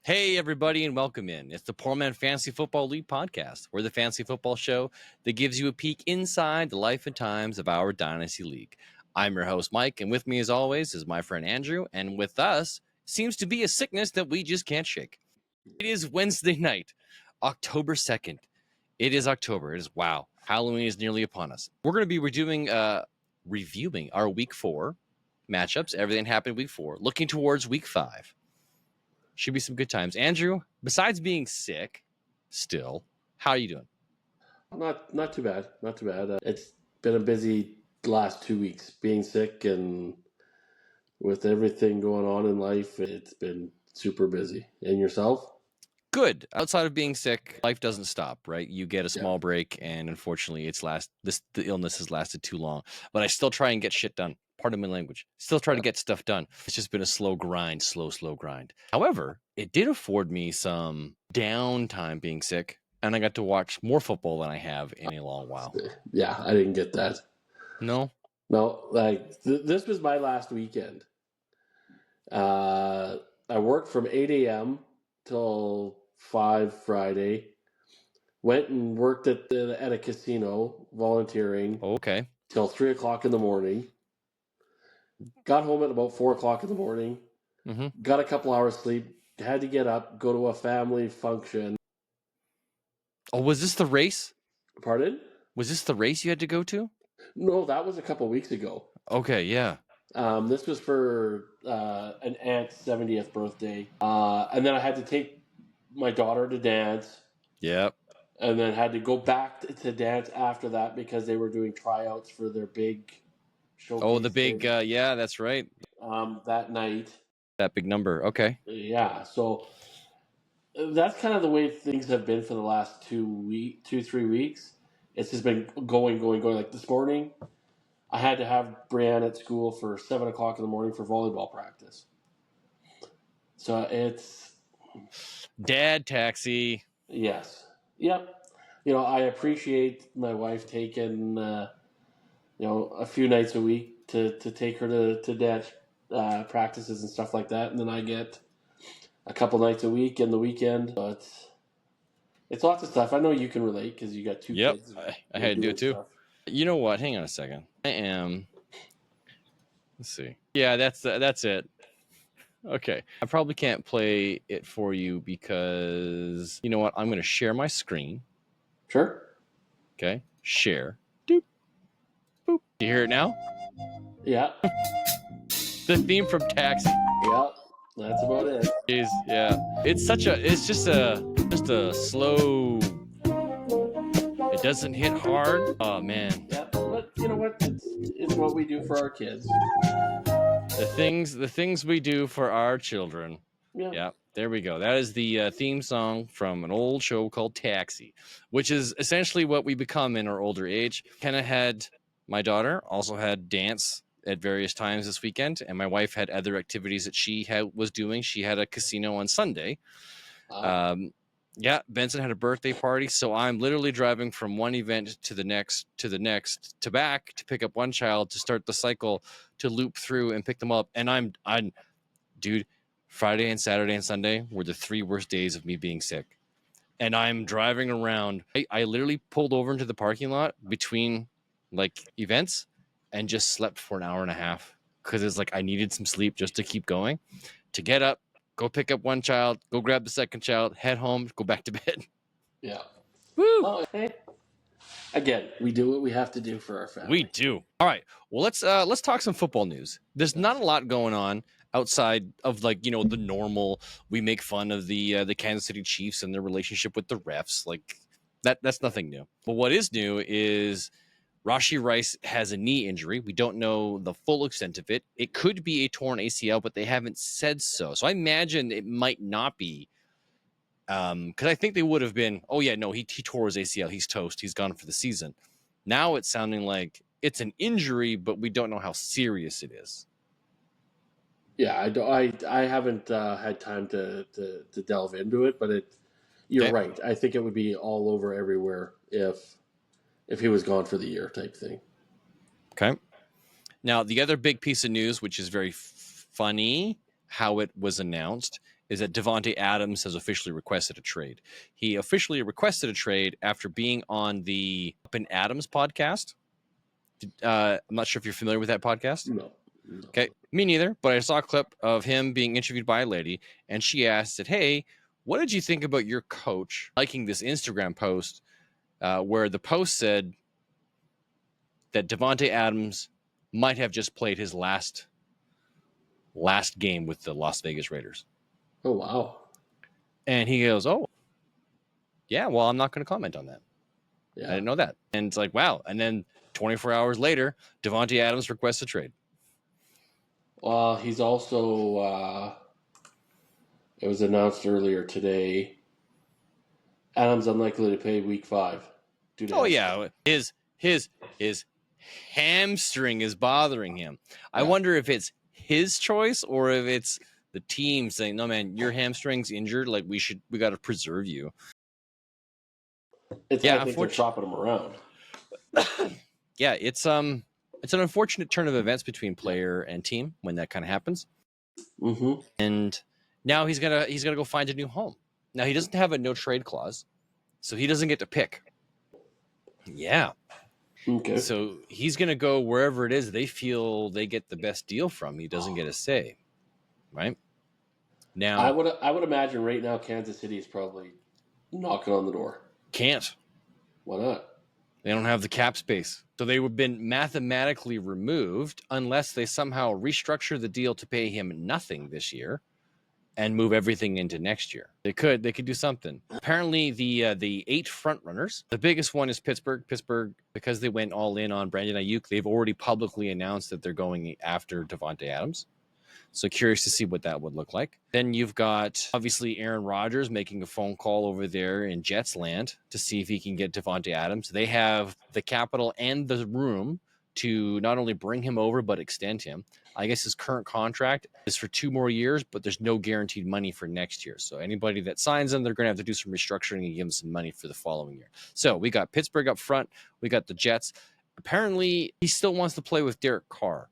Hey, everybody, and welcome in. It's the Poor Man Fantasy Football League podcast. We're the fantasy football show that gives you a peek inside the life and times of our Dynasty League. I'm your host, Mike, and with me, as always, is my friend Andrew. And with us seems to be a sickness that we just can't shake. It is Wednesday night, October 2nd. It is October. It is, wow, Halloween is nearly upon us. We're going to be reviewing our Week 4 matchups, everything happened Week 4, looking towards Week 5. Should be some good times. Andrew, besides being sick, still, how are you doing? Not too bad. Not too bad. It's been a busy last 2 weeks, being sick and with everything going on in life. It's been super busy. And yourself? Good. Outside of being sick, life doesn't stop, right? You get a small break, and unfortunately, the illness has lasted too long. But I still try and get shit done. Pardon my language. Still try to get stuff done. It's just been a slow grind. However, it did afford me some downtime being sick, and I got to watch more football than I have in a long while. Yeah, I didn't get that. No, this was my last weekend. I worked from 8 a.m. till 5 Friday. Went and worked at a casino, volunteering. Okay. Till 3 o'clock in the morning. Got home at about 4 o'clock in the morning. Mm-hmm. Got a couple hours sleep. Had to get up, go to a family function. Oh, was this the race? Pardon? Was this the race you had to go to? No, that was a couple weeks ago. Okay, yeah. This was for an aunt's 70th birthday. And then I had to take my daughter to dance. Yep. And then had to go back to dance after that because they were doing tryouts for their big showcase. Oh, the big, yeah, that's right. That night. That big number, okay. Yeah, so that's kind of the way things have been for the last 3 weeks. It's just been going. Like this morning, I had to have Brianne at school for 7 o'clock in the morning for volleyball practice. So it's dad taxi. Yes. Yep. I appreciate my wife taking, a few nights a week to take her to dance practices and stuff like that. And then I get a couple nights a week and the weekend. But it's lots of stuff. I know you can relate because you got two kids. I had to do it too. Stuff. You know what? Hang on a second. Let's see. Yeah, that's it. Okay. I probably can't play it for you because, you know what? I'm going to share my screen. Sure. Okay. Share. Doop. Boop. Do you hear it now? Yeah. The theme from Taxi. Yeah. That's about it. It's just a slow. It doesn't hit hard. Oh man. Yeah, but you know what? It's what we do for our kids. The things we do for our children. Yeah. There we go. That is the theme song from an old show called Taxi, which is essentially what we become in our older age. Kenna had my daughter also had dance at various times this weekend, and my wife had other activities that she was doing. She had a casino on Sunday. Benson had a birthday party, so I'm literally driving from one event to the next to back to pick up one child to start the cycle to loop through and pick them up. And I'm dude, Friday and Saturday and Sunday were the 3 worst days of me being sick. And I'm driving around. I literally pulled over into the parking lot between like events and just slept for an hour and a half because it's like I needed some sleep just to keep going, to get up, go pick up one child, go grab the second child, head home, go back to bed. Yeah. Woo! Well, hey. Again, we do what we have to do for our family. We do. All right. Well, let's talk some football news. There's not a lot going on outside of the normal. We make fun of the Kansas City Chiefs and their relationship with the refs. Like that's nothing new. But what is new is Rashee Rice has a knee injury. We don't know the full extent of it. It could be a torn ACL, but they haven't said so. So I imagine it might not be. Because I think they would have been, oh yeah, no, he tore his ACL. He's toast. He's gone for the season. Now it's sounding like it's an injury, but we don't know how serious it is. Yeah, I haven't had time to delve into it, but you're right. I think it would be all over everywhere if he was gone for the year type thing. Okay. Now, the other big piece of news, which is very funny how it was announced, is that Davante Adams has officially requested a trade. He officially requested a trade after being on the Up and Adams podcast. I'm not sure if you're familiar with that podcast. No. Okay, me neither, but I saw a clip of him being interviewed by a lady, and she asked, hey, what did you think about your coach liking this Instagram post where the post said that Davante Adams might have just played his last game with the Las Vegas Raiders? Oh, wow. And he goes, oh, yeah, well, I'm not going to comment on that. Yeah. I didn't know that. And it's like, wow. And then 24 hours later, Davante Adams requests a trade. Well, he's also, it was announced earlier today, Adams unlikely to play week 5. Oh, yeah. His hamstring is bothering him. Yeah. I wonder if it's his choice or if it's the team saying, no, man, your hamstring's injured. Like, we got to preserve you. I think they're shopping him around. Yeah, it's an unfortunate turn of events between player and team when that kind of happens. Mm-hmm. And now he's gonna go find a new home. Now he doesn't have a no trade clause, so he doesn't get to pick. Yeah. Okay. So he's gonna go wherever it is they feel they get the best deal from. He doesn't get a say, right? Now I would imagine right now Kansas City is probably knocking on the door. Can't. Why not? They don't have the cap space. So they would have been mathematically removed unless they somehow restructure the deal to pay him nothing this year and move everything into next year. They could do something. Apparently the 8 front runners, the biggest one is Pittsburgh. Pittsburgh, because they went all in on Brandon Ayuk, they've already publicly announced that they're going after Davante Adams. So curious to see what that would look like. Then you've got, obviously, Aaron Rodgers making a phone call over there in Jets land to see if he can get Davante Adams. They have the capital and the room to not only bring him over, but extend him. I guess his current contract is for 2 more years, but there's no guaranteed money for next year. So anybody that signs him, they're going to have to do some restructuring and give him some money for the following year. So we got Pittsburgh up front. We got the Jets. Apparently, he still wants to play with Derek Carr.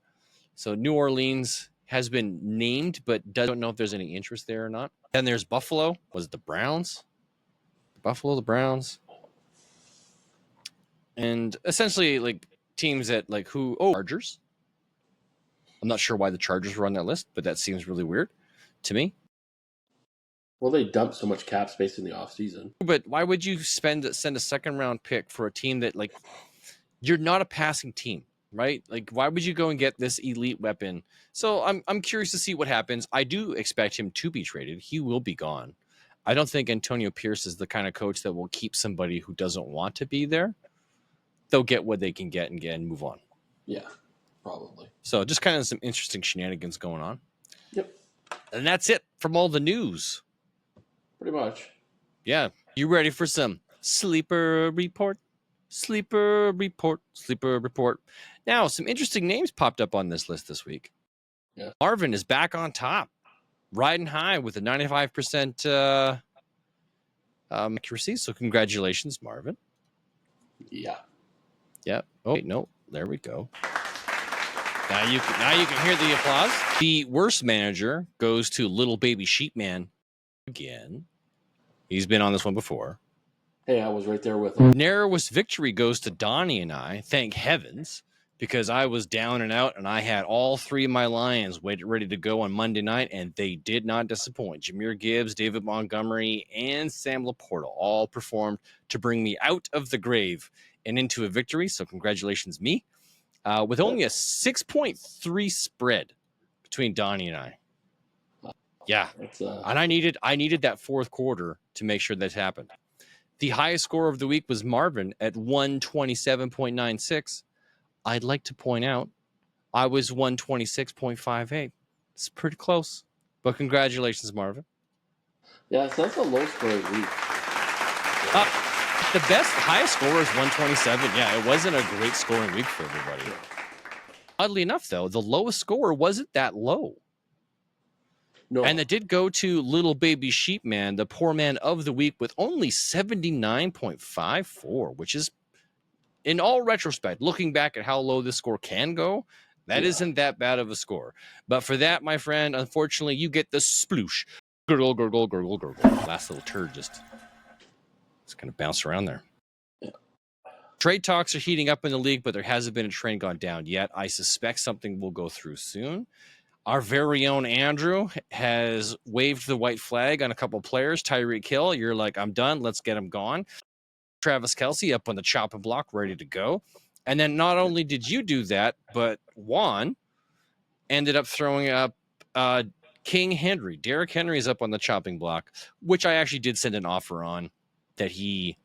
So New Orleans has been named, but don't know if there's any interest there or not. Then there's Buffalo. Was it the Browns? The Browns. And essentially, like, teams that, like, Chargers. I'm not sure why the Chargers were on that list, but that seems really weird to me. Well, they dumped so much cap space in the offseason. But why would you send a second-round pick for a team that, like, you're not a passing team? Right? Like, why would you go and get this elite weapon? So I'm curious to see what happens. I do expect him to be traded. He will be gone. I don't think Antonio Pierce is the kind of coach that will keep somebody who doesn't want to be there. They'll get what they can get and move on. Yeah, probably. So just kind of some interesting shenanigans going on. Yep. And that's it from all the news. Pretty much. Yeah. You ready for some sleeper report? Sleeper report. Now, some interesting names popped up on this list this week. Yeah. Marvin is back on top, riding high with a 95% accuracy. So congratulations, Marvin. Yeah. Yep. Oh, wait, no. There we go. Now you can hear the applause. The worst manager goes to Little Baby Sheepman again. He's been on this one before. Hey, I was right there with him. Narrowest victory goes to Donnie and I, thank heavens, because I was down and out and I had all 3 of my Lions ready to go on Monday night, and they did not disappoint. Jahmyr Gibbs, David Montgomery, and Sam Laporta all performed to bring me out of the grave and into a victory. So congratulations, me. With only a 6.3 spread between Donnie and I. Yeah. And I needed that fourth quarter to make sure that happened. The highest score of the week was Marvin at 127.96. I'd like to point out I was 126.58. It's pretty close. But congratulations, Marvin. Yeah, so that's a low scoring week. The highest score is 127. Yeah, it wasn't a great scoring week for everybody. Oddly enough, though, the lowest score wasn't that low. No. And it did go to Little Baby Sheepman, the poor man of the week, with only 79.54, which is, in all retrospect, looking back at how low this score can go, that isn't that bad of a score. But for that, my friend, unfortunately, you get the sploosh Gurgle, gurgle, gurgle, gurgle. Last little turd just kind of bounced around there. Yeah. Trade talks are heating up in the league, but there hasn't been a train gone down yet. I suspect something will go through soon. Our very own Andrew has waved the white flag on a couple players. Tyreek Hill, you're like, I'm done. Let's get him gone. Travis Kelce up on the chopping block, ready to go. And then not only did you do that, but Juan ended up throwing up King Henry. Derrick Henry is up on the chopping block, which I actually did send an offer on that he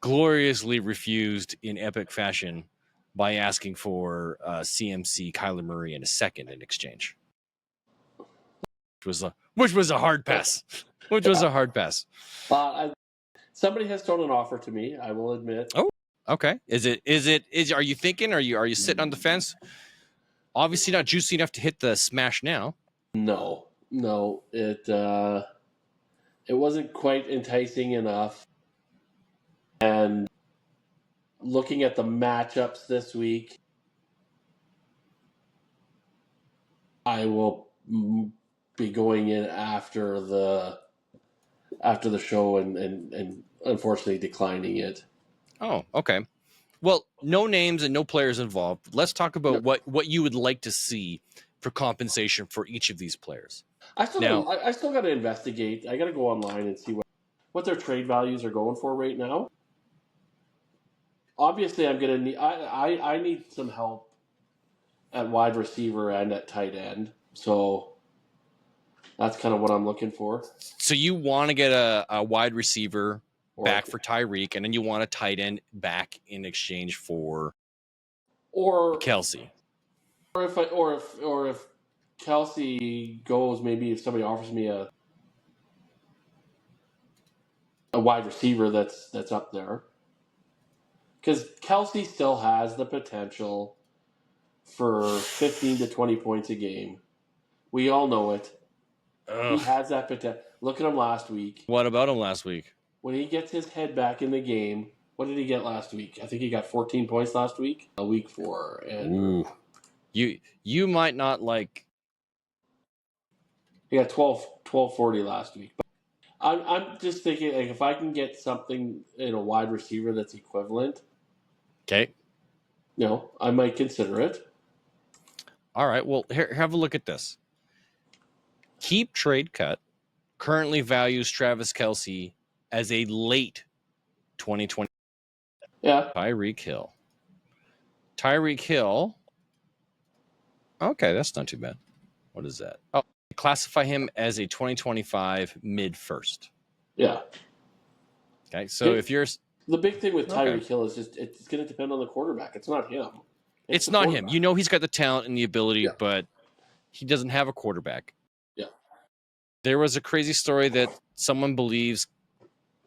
gloriously refused in epic fashion by asking for CMC, Kyler Murray, and a second in exchange, which was a hard pass. Which was a hard pass. Somebody has thrown an offer to me, I will admit. Oh, okay. Are you thinking? Are you sitting on the fence? Obviously not juicy enough to hit the smash now. No, it wasn't quite enticing enough. And looking at the matchups this week, I will be going in after the show and unfortunately declining it. Oh, okay. Well, no names and no players involved. Let's talk about what you would like to see for compensation for each of these players. I still got to investigate. I got to go online and see what their trade values are going for right now. Obviously, I'm gonna need. I need some help at wide receiver and at tight end. So that's kind of what I'm looking for. So you want to get a wide receiver back for Tyreek, and then you want a tight end back in exchange for Kelce. Or if Kelce goes, maybe if somebody offers me a wide receiver that's up there. Because Kelce still has the potential for 15 to 20 points a game. We all know it. Ugh. He has that potential. Look at him last week. What about him last week? When he gets his head back in the game, what did he get last week? I think he got 14 points last week. Week 4. And you might not like. He got 1240 last week. But I'm just thinking, like, if I can get something in a wide receiver that's equivalent. Okay. I might consider it. All right. Well, here, have a look at this. Keep Trade Cut currently values Travis Kelce as a late 2020. Yeah. Tyreek Hill. Okay, that's not too bad. What is that? Oh, classify him as a 2025 mid first. Yeah. Okay, so if you're the big thing with Tyreek Hill is just it's going to depend on the quarterback. It's not him. It's not him. He's got the talent and the ability, but he doesn't have a quarterback. Yeah. There was a crazy story that someone believes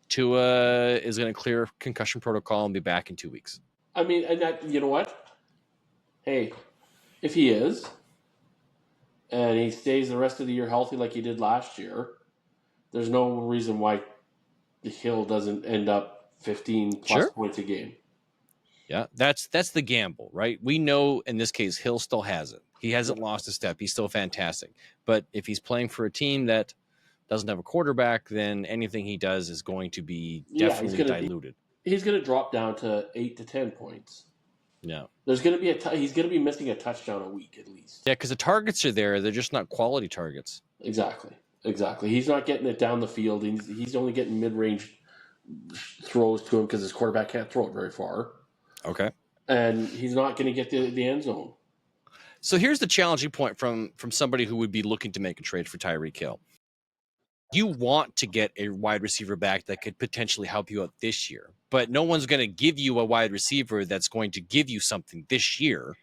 Tua is going to clear concussion protocol and be back in 2 weeks. I mean, and that, you know what? Hey, if he is, and he stays the rest of the year healthy like he did last year, there's no reason why the Hill doesn't end up 15 plus points a game. Yeah, that's the gamble, right? We know in this case Hill still has it. He hasn't lost a step. He's still fantastic. But if he's playing for a team that doesn't have a quarterback, then anything he does is going to be definitely diluted. He's going to drop down to 8 to 10 points. Yeah. There's going to be he's going to be missing a touchdown a week at least. Yeah, because the targets are there. They're just not quality targets. Exactly. He's not getting it down the field. He's only getting mid-range throws to him because his quarterback can't throw it very far. Okay. And he's not going to get the end zone. So here's the challenging point from somebody who would be looking to make a trade for Tyreek Hill. You want to get a wide receiver back that could potentially help you out this year, but no one's going to give you a wide receiver that's going to give you something this year.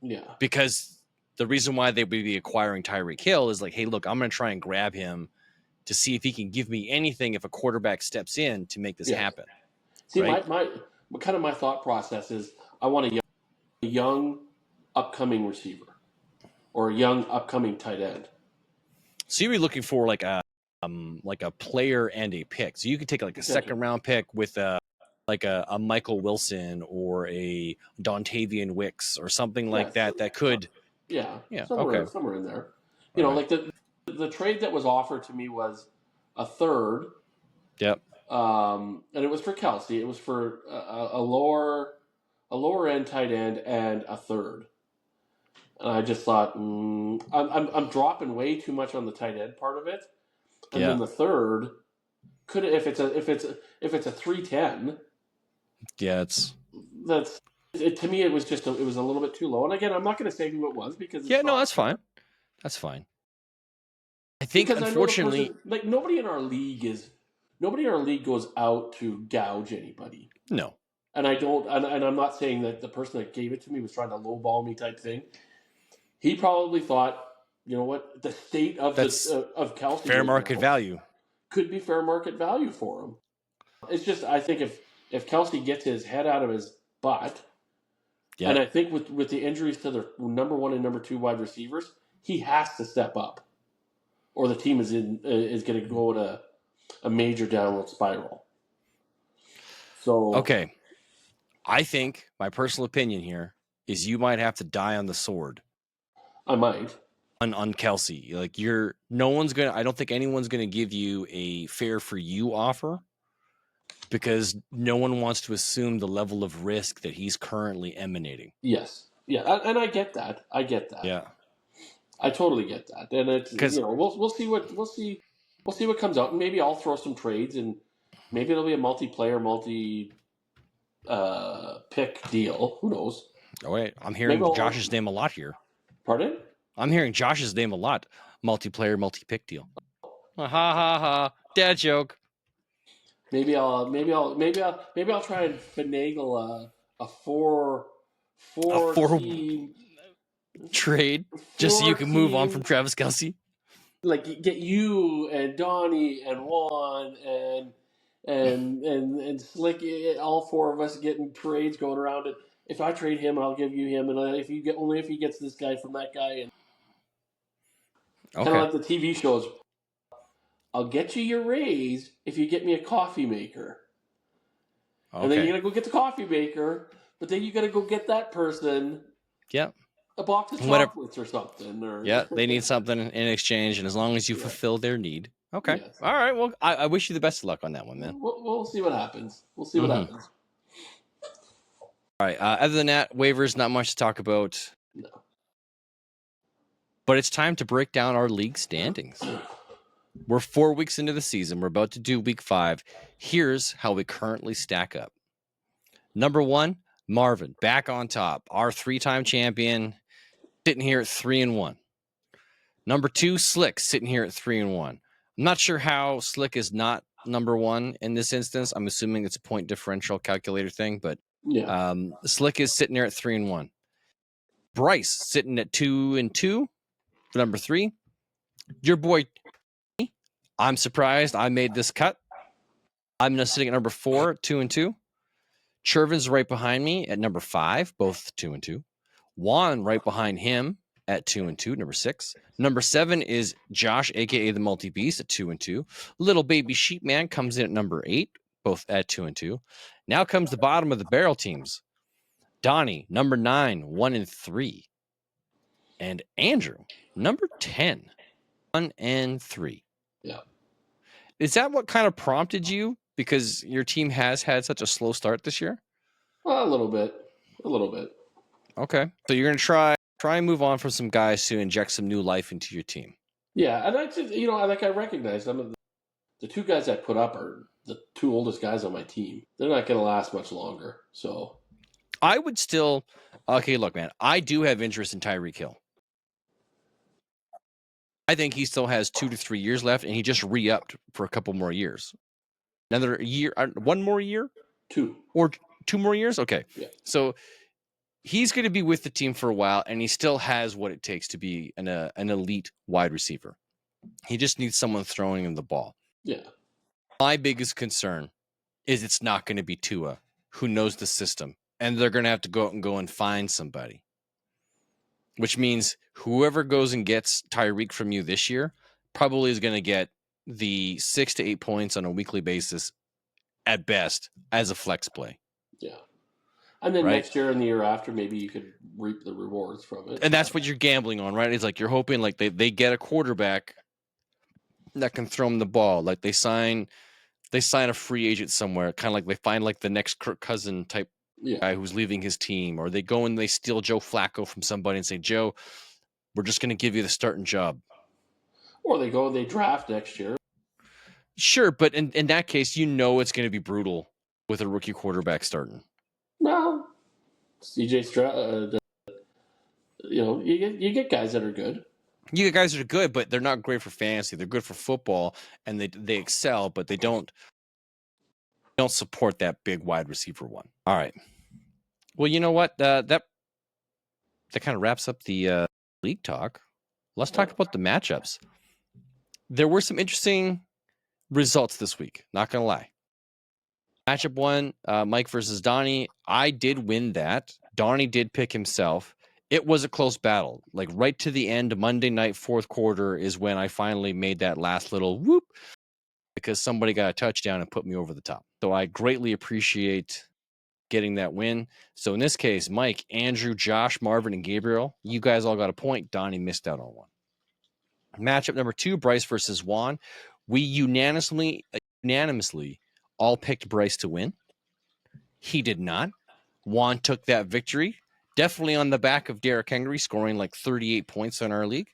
Yeah. Because the reason why they would be acquiring Tyreek Hill is like, hey, look, I'm going to try and grab him to see if he can give me anything if a quarterback steps in to make this happen. See, right? my thought process is I want a young upcoming receiver or a young upcoming tight end. So you're looking for like a player and a pick. So you could take like a second round pick with a Michael Wilson or a Dontavian Wicks or something like that could somewhere in there. Like The trade that was offered to me was a third. Yep. And it was for Kelsey. It was for a lower end tight end and a third. And I just thought, I'm dropping way too much on the tight end part of it, and then the third could, if it's a 310. Yeah, to me, it was just it was a little bit too low. And again, I'm not going to say who it was because that's fine. That's fine. I think unfortunately, like nobody in our league goes out to gouge anybody. No. And I don't, and I'm not saying that the person that gave it to me was trying to lowball me type thing. He probably thought, you know what, the state of of Kelsey fair market value could be fair market value for him. It's just, I think if Kelsey gets his head out of his butt, and I think with the injuries to their number 1 and number 2 wide receivers, he has to step up, or the team is going to go to a major downward spiral. So okay, I think my personal opinion here is you might have to die on the sword. I might. On Kelsey. Like I don't think anyone's gonna give you a fair for you offer, because no one wants to assume the level of risk that he's currently emanating. Yes. Yeah, and I get that. Yeah. I totally get that. And it's, we'll see what comes out, and maybe I'll throw some trades, and maybe it'll be a multiplayer, pick deal. Who knows? Oh wait, I'm hearing Josh's name a lot here. Pardon? I'm hearing Josh's name a lot. Multiplayer, multi-pick deal. Ha ha ha! Dad joke. Maybe I'll try and finagle a four team trade just so you can move on from Travis Kelce. Like get you and Donnie and Juan and Slick, all 4 of us getting trades going around it. If I trade him, I'll give you him, and if he gets this guy from that guy, and kind of like the TV shows. I'll get you your raise if you get me a coffee maker. Okay. And then you're going to go get the coffee maker, but then you got to go get that person a box of chocolates or something. They need something in exchange, and as long as you fulfill their need. Okay. Yes. All right. Well, I wish you the best of luck on that one, man. We'll see what happens. What happens. All right. Other than that, waivers, not much to talk about. No. But it's time to break down our league standings. We're 4 weeks into the season. We're about to do week 5. Here's how we currently stack up. Number 1, Marvin, back on top. Our 3-time champion, sitting here at 3-1. Number 2, Slick, sitting here at 3-1. I'm not sure how Slick is not number 1 in this instance. I'm assuming it's a point differential calculator thing, but Slick is sitting there at 3-1. Bryce sitting at 2-2 for number 3. Your boy, I'm surprised I made this cut. I'm now sitting at number 4, 2-2. Chervin's right behind me at number 5, both 2-2. Juan right behind him at 2-2, number 6. Number 7 is Josh, aka the Multi Beast, at 2-2. Little Baby Sheep Man comes in at number 8, both at 2-2. Now comes the bottom of the barrel teams. Donnie, number 9, 1-3. And Andrew, number 10, 1-3. Yeah. Is that what kind of prompted you? Because your team has had such a slow start this year? Well, a little bit. Okay. So you're going to try and move on from some guys to inject some new life into your team. Yeah, and I just, I recognize some of the 2 guys I put up are the 2 oldest guys on my team. They're not going to last much longer. So I would still, okay, look, man, I do have interest in Tyreek Hill. I think he still has 2 to 3 years left, and he just re-upped for a couple more years. Another year, 1 more year? 2. Or 2 more years? Okay. Yeah. So he's going to be with the team for a while, and he still has what it takes to be an elite wide receiver. He just needs someone throwing him the ball. Yeah. My biggest concern is it's not going to be Tua, who knows the system, and they're going to have to go out and find somebody. Which means whoever goes and gets Tyreek from you this year probably is going to get the 6 to 8 points on a weekly basis at best as a flex play. Yeah. And then next year and the year after, maybe you could reap the rewards from it. And that's what you're gambling on, right? It's like you're hoping like they get a quarterback that can throw him the ball. Like they sign a free agent somewhere, kind of like they find like the next Kirk Cousin type guy who's leaving his team, or they go and they steal Joe Flacco from somebody and say, Joe, we're just going to give you the starting job. Or they go and they draft next year. Sure, but in that case, you know it's going to be brutal with a rookie quarterback starting. No, CJ Stroud. You get guys that are good. You get guys that are good, but they're not great for fantasy. They're good for football, and they excel, but they don't support that big wide receiver one. All right. Well, you know what? That kind of wraps up the league talk. Let's talk about the matchups. There were some interesting results this week. Not gonna lie. Matchup one, Mike versus Donnie. I did win that. Donnie did pick himself. It was a close battle. Like right to the end, Monday night, fourth quarter is when I finally made that last little whoop because somebody got a touchdown and put me over the top. So I greatly appreciate getting that win. So in this case, Mike, Andrew, Josh, Marvin, and Gabriel, you guys all got a point. Donnie missed out on one. Matchup number 2, Bryce versus Juan. We unanimously all picked Bryce to win. He did not. Juan took that victory, definitely on the back of Derrick Henry scoring like 38 points in our league.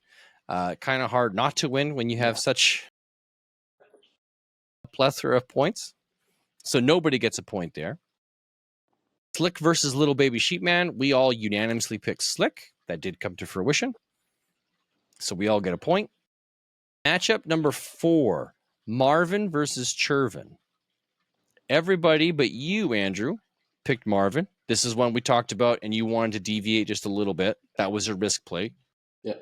Kind of hard not to win when you have such a plethora of points. So nobody gets a point there. Slick versus Little Baby Sheepman. We all unanimously picked Slick. That did come to fruition. So we all get a point. Matchup number 4, Marvin versus Chervin. Everybody but you, Andrew, picked Marvin. This is one we talked about, and you wanted to deviate just a little bit. That was a risk play. Yeah.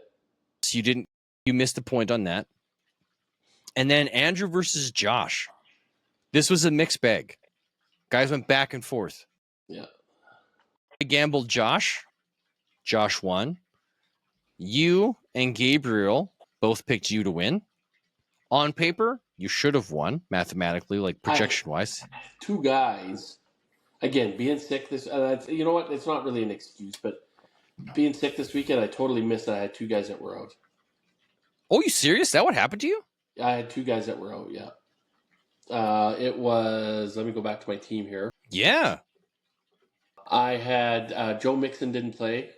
So you missed a point on that. And then Andrew versus Josh. This was a mixed bag. Guys went back and forth. Yeah. I gambled Josh. Josh won. You and Gabriel both picked you to win. On paper, you should have won mathematically, like projection-wise. 2 guys, again, being sick this. You know what? It's not really an excuse, but being sick this weekend, I totally missed that I had 2 guys that were out. Oh, you serious? That what happened to you? I had 2 guys that were out. Yeah. It was. Let me go back to my team here. Yeah. I had Joe Mixon didn't play.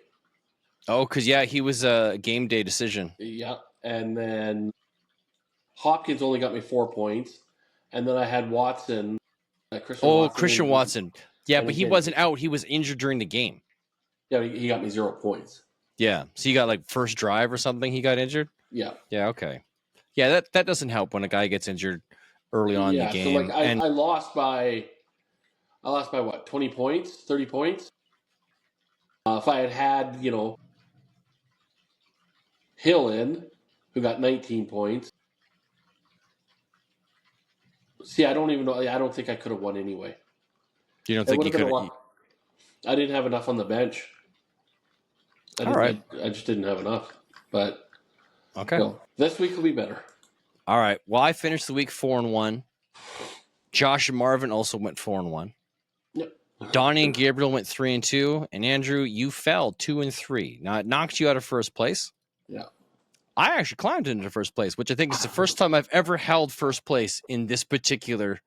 Oh, because he was a game day decision. Yeah, and then Hopkins only got me 4 points, and then I had Watson. Christian Watson. Yeah, but he wasn't out. He was injured during the game. Yeah, he got me 0 points. Yeah, so you got like first drive or something. He got injured. Yeah. Yeah. Okay. Yeah, that doesn't help when a guy gets injured early on in the game. So like I lost by what, 20 points, 30 points. If I had Hill in, who got 19 points. See, I don't even know. I don't think I could have won anyway. You don't think you could have? I didn't have enough on the bench. I just didn't have enough. But okay, this week will be better. All right. Well, I finished the week 4-1. Josh and Marvin also went 4-1. Yep. Donnie and Gabriel went 3-2, and Andrew, you fell 2-3. Now it knocked you out of first place. Yeah. I actually climbed into first place, which I think is the first time I've ever held first place in this particular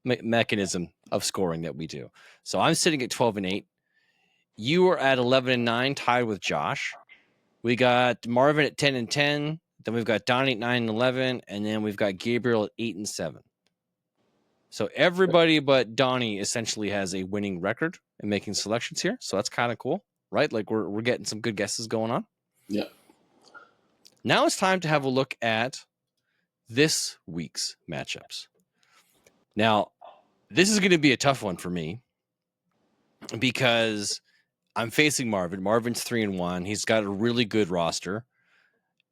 mechanism of scoring that we do. So I'm sitting at 12-8. You are at 11-9, tied with Josh. We got Marvin at 10-10. Then we've got Donnie at 9-11, and then we've got Gabriel at 8-7. So everybody but Donnie essentially has a winning record in making selections here. So that's kind of cool, right? Like we're getting some good guesses going on. Yeah. Now it's time to have a look at this week's matchups. Now, this is going to be a tough one for me because I'm facing Marvin. Marvin's 3-1. He's got a really good roster,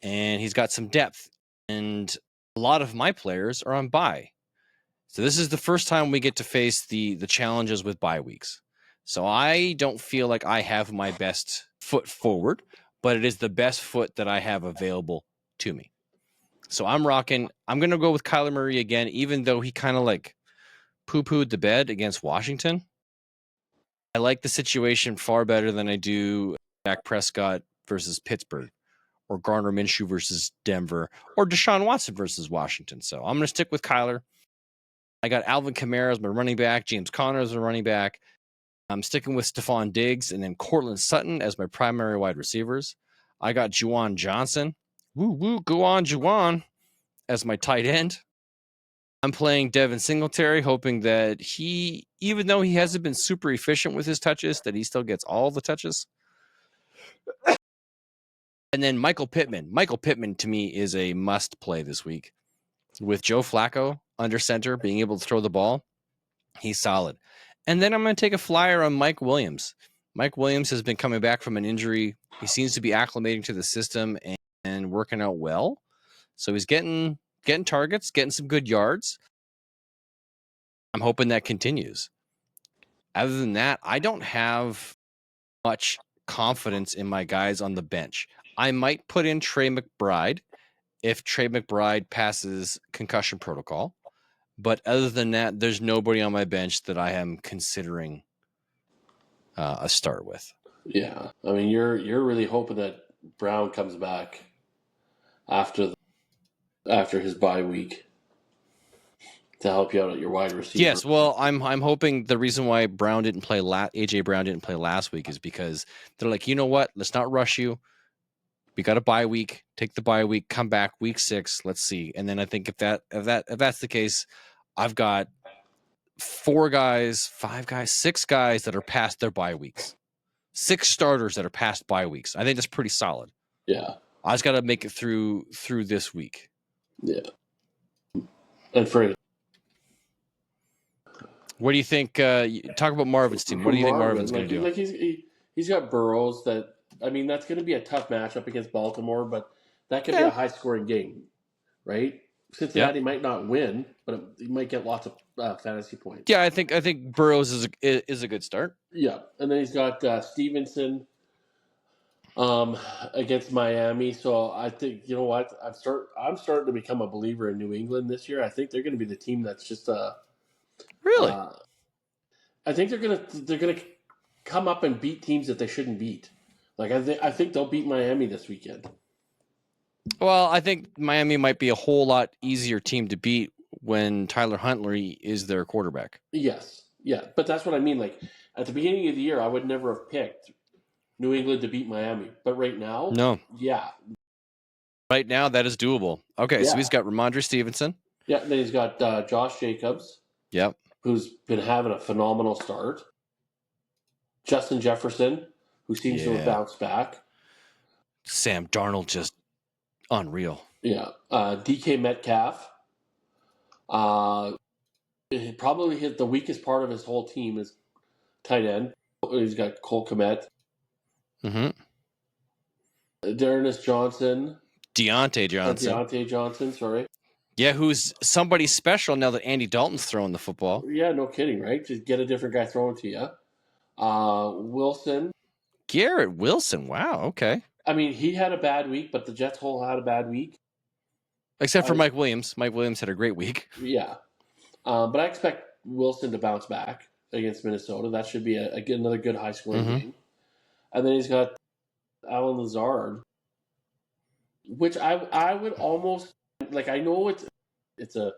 and he's got some depth. And a lot of my players are on bye. So this is the first time we get to face the challenges with bye weeks. So I don't feel like I have my best foot forward, but it is the best foot that I have available to me. So I'm going to go with Kyler Murray again, even though he kind of like poo-pooed the bed against Washington. I like the situation far better than I do Dak Prescott versus Pittsburgh, or Gardner Minshew versus Denver, or Deshaun Watson versus Washington. So I'm going to stick with Kyler. I got Alvin Kamara as my running back, James Conner as my running back. I'm sticking with Stephon Diggs and then Cortland Sutton as my primary wide receivers. I got Juwan Johnson. Woo, woo, go on, Juwan, as my tight end. I'm playing Devin Singletary, hoping that he, even though he hasn't been super efficient with his touches, that he still gets all the touches. And then Michael Pittman. Michael Pittman, to me, is a must play this week. With Joe Flacco under center, being able to throw the ball, he's solid. And then I'm going to take a flyer on Mike Williams. Mike Williams has been coming back from an injury. He seems to be acclimating to the system and working out well. So he's getting targets, getting some good yards. I'm hoping that continues. Other than that, I don't have much confidence in my guys on the bench. I might put in Trey McBride if Trey McBride passes concussion protocol. But other than that, there's nobody on my bench that I am considering a start with. Yeah, I mean, you're really hoping that Brown comes back after his bye week to help you out at your wide receiver. Yes, well, I'm hoping the reason why AJ Brown didn't play last week is because they're like, you know what? Let's not rush you. We got a bye week. Take the bye week. Come back week 6. Let's see. And then I think if that's the case, I've got 6 guys that are past their bye weeks. 6 starters that are past bye weeks. I think that's pretty solid. Yeah, I just got to make it through this week. Yeah, and for what do you think? Talk about Marvin's team. What do you think Marvin's going to do? Like he's got Burrows. That's going to be a tough matchup against Baltimore, but that could be a high scoring game, right? Cincinnati might not win, but he might get lots of fantasy points. Yeah, I think Burrows is a good start. Yeah, and then he's got Stevenson against Miami. So I think, you know what, I'm starting to become a believer in New England this year. I think they're going to be the team that's just really. I think they're gonna come up and beat teams that they shouldn't beat. Like I think they'll beat Miami this weekend. Well, I think Miami might be a whole lot easier team to beat when Tyler Huntley is their quarterback. Yes, yeah, but that's what I mean. Like at the beginning of the year, I would never have picked New England to beat Miami, but right now, no, yeah, right now that is doable. Okay, so he's got Ramondre Stevenson. Yeah, then he's got Josh Jacobs. Yep, who's been having a phenomenal start. Justin Jefferson, who seems to have bounced back. Sam Darnold, just unreal. Yeah. DK Metcalf. Probably the weakest part of his whole team is tight end. He's got Cole Kmet. Mm-hmm. Dearness Johnson. Deontay Johnson, sorry. Yeah, who's somebody special now that Andy Dalton's throwing the football. Yeah, no kidding, right? Just get a different guy throwing to you. Wilson. Garrett Wilson, wow, okay. I mean, he had a bad week, but the Jets whole had a bad week. Except for Mike Williams. Mike Williams had a great week. Yeah. But I expect Wilson to bounce back against Minnesota. That should be another good high-scoring game. And then he's got Alan Lazard, which I would almost like. I know it's a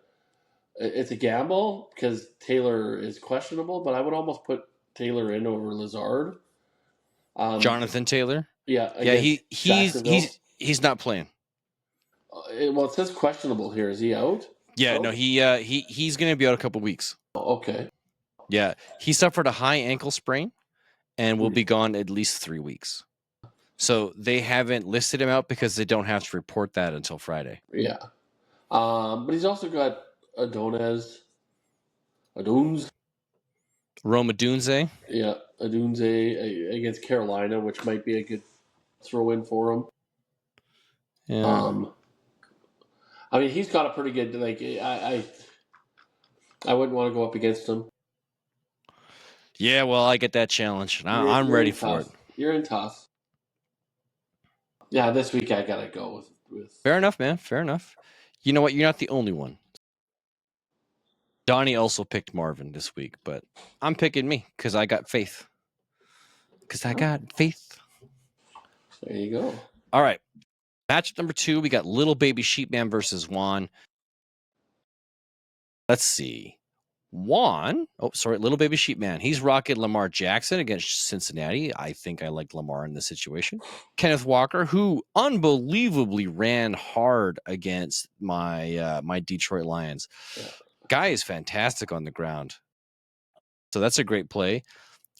gamble because Taylor is questionable, but I would almost put Taylor in over Lazard. Jonathan Taylor. Yeah, he's not playing. Well, it says questionable here. Is he out? Yeah, no, he's going to be out a couple weeks. Okay. Yeah, he suffered a high ankle sprain and will be gone at least 3 weeks. So they haven't listed him out because they don't have to report that until Friday. Yeah. But he's also got Rome Odunze. Yeah, Odunze against Carolina, which might be a good throw-in for him. Yeah. I mean, he's got a pretty good, like, I wouldn't want to go up against him. Yeah, well, I get that challenge. I'm ready for it. You're in tough. Yeah, this week I got to go with... Fair enough, man. Fair enough. You know what? You're not the only one. Donnie also picked Marvin this week, but I'm picking me because I got faith. There you go. All right. Matchup number 2, we got Little Baby Sheepman versus Juan. Let's see. Little Baby Sheepman. He's rocking Lamar Jackson against Cincinnati. I think I like Lamar in this situation. Kenneth Walker, who unbelievably ran hard against my Detroit Lions. Yeah. Guy is fantastic on the ground. So that's a great play.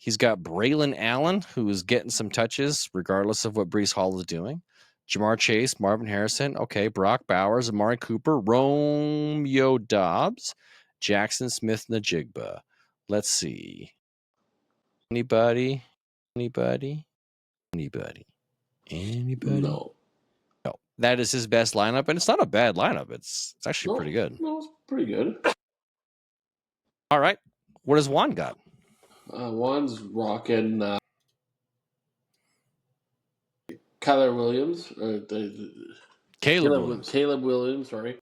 He's got Braylon Allen, who is getting some touches regardless of what Breece Hall is doing. Jamar Chase, Marvin Harrison, okay, Brock Bowers, Amari Cooper, Romeo Dobbs, Jackson Smith-Njigba. Let's see. Anybody? No. No. That is his best lineup, and it's not a bad lineup. It's actually pretty good. No, it's pretty good. All right. What does Juan got? Juan's rocking Kyler Williams. Caleb Williams, sorry.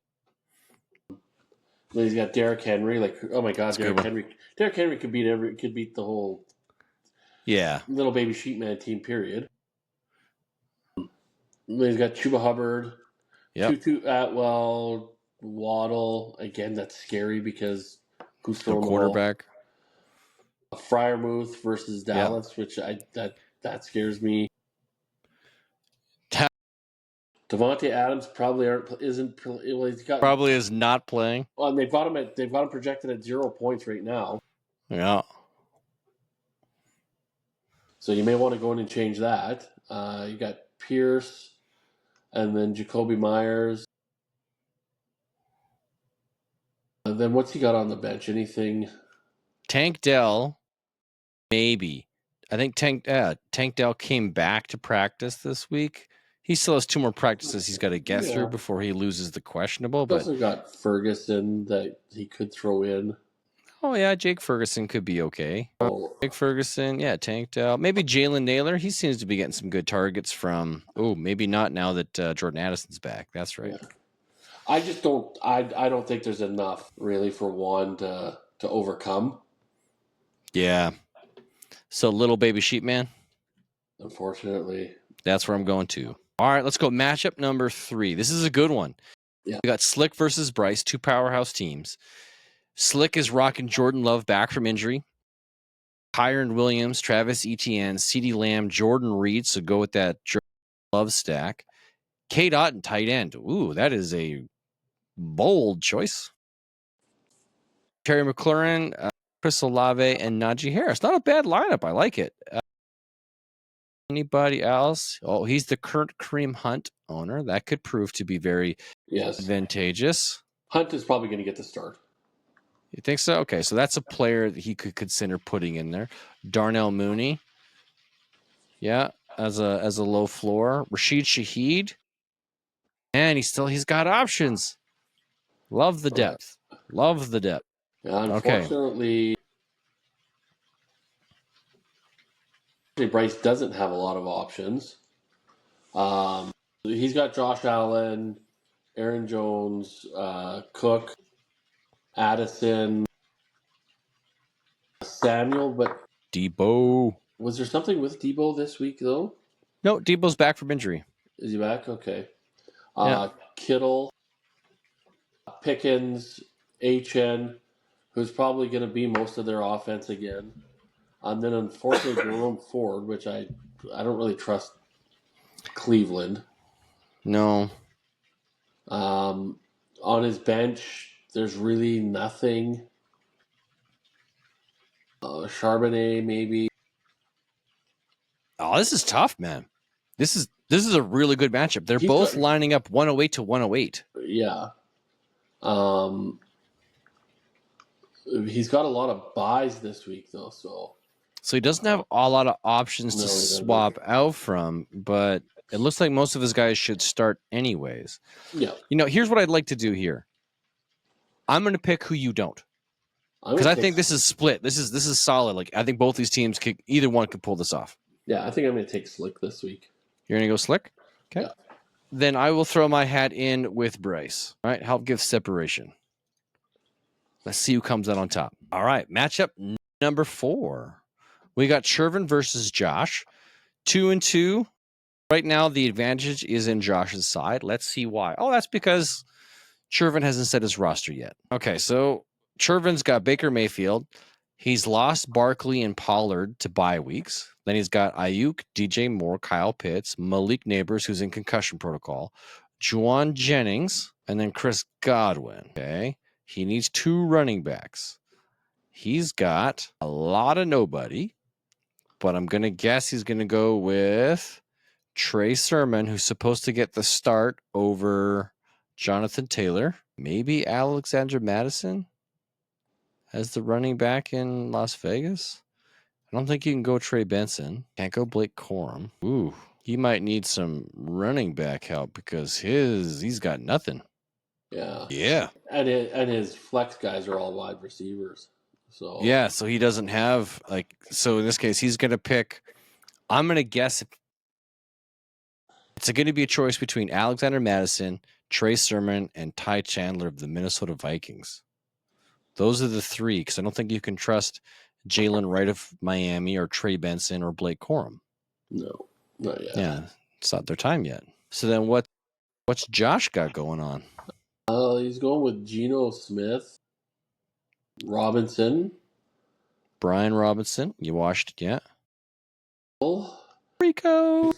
Then he's got Derrick Henry. Like, oh my God, Derrick Henry. Derrick Henry could beat the whole Little Baby Sheepman team, period. Then he's got Chuba Hubbard. Tutu Atwell, Waddle. Again, that's scary because who's throwing the quarterback? Freiermuth versus Dallas, which that scares me. Devontae Adams probably is not playing. Well, and they've got him projected at 0 points right now. Yeah. So you may want to go in and change that. You got Pierce, and then Jacoby Myers. And then what's he got on the bench? Anything? Tank Dell, maybe. I think Tank Dell came back to practice this week. He still has 2 more practices he's got to get through before he loses the questionable. But also got Ferguson that he could throw in. Oh, yeah, Jake Ferguson could be okay. Jake Ferguson, Tank Dell. Maybe Jalen Naylor. He seems to be getting some good targets from, maybe not now that Jordan Addison's back. That's right. Yeah. I just don't I don't think there's enough really for Juan to overcome. Yeah. So Little Baby Sheepman? Unfortunately. That's where I'm going to. All right, let's go matchup number 3. This is a good one. Yeah. We got Slick versus Bryce, 2 powerhouse teams. Slick is rocking Jordan Love back from injury. Kyron Williams, Travis Etienne, CeeDee Lamb, Jordan Reed. So go with that Jordan Love stack. K. Otten, tight end. Ooh, that is a bold choice. Terry McLaurin, Chris Olave, and Najee Harris. Not a bad lineup. I like it. Anybody else? Oh, he's the current Kareem Hunt owner. That could prove to be very advantageous. Hunt is probably going to get the start. You think so? Okay, so that's a player that he could consider putting in there. Darnell Mooney. Yeah, as a low floor. Rashid Shaheed. And he's got options. Love the depth. Love the depth. Yeah, unfortunately, Bryce doesn't have a lot of options. He's got Josh Allen, Aaron Jones, Cook, Addison, Samuel, but Debo. Was there something with Debo this week though? No, Debo's back from injury. Is he back? Okay. Kittle, Pickens, HN, who's probably going to be most of their offense again. And then unfortunately Jerome Ford, which I don't really trust Cleveland. No. On his bench, there's really nothing. Charbonnet, maybe. Oh, this is tough, man. This is a really good matchup. They're both lining up 108 to 108. Yeah. He's got a lot of buys this week, though, so he doesn't have a lot of options to swap out from, but it looks like most of his guys should start anyways. Yeah. Here's what I'd like to do here. I'm going to pick who you don't. Because I think this is split. This is solid. Like, I think both these teams either one could pull this off. Yeah, I think I'm going to take Slick this week. You're going to go Slick? Okay. Yeah. Then I will throw my hat in with Bryce. All right, help give separation. Let's see who comes out on top. All right, matchup number 4. We got Shervin versus Josh. 2-2. Right now, the advantage is in Josh's side. Let's see why. Oh, that's because Chervin hasn't set his roster yet. Okay, so Chervin's got Baker Mayfield. He's lost Barkley and Pollard to bye weeks. Then he's got Ayuk, DJ Moore, Kyle Pitts, Malik Neighbors, who's in concussion protocol, Juwan Jennings, and then Chris Godwin. Okay, he needs 2 running backs. He's got a lot of nobody, but I'm going to guess he's going to go with Trey Sermon, who's supposed to get the start over Jonathan Taylor. Maybe Alexander Madison as the running back in Las Vegas. I don't think you can go Trey Benson. Can't go Blake Corum. Ooh, he might need some running back help because he's got nothing. Yeah. Yeah. And his flex guys are all wide receivers. So Yeah, so he doesn't have so in this case he's going to pick. I'm going to guess it's going to be a choice between Alexander Madison, Trey Sermon, and Ty Chandler of the Minnesota Vikings. Those are the 3 because I don't think you can trust Jalen Wright of Miami or Trey Benson or Blake Corum. No, not yet. Yeah, it's not their time yet. So then what's Josh got going on? He's going with Geno Smith, Robinson, Brian Robinson, you watched it yet? Rico, Rico.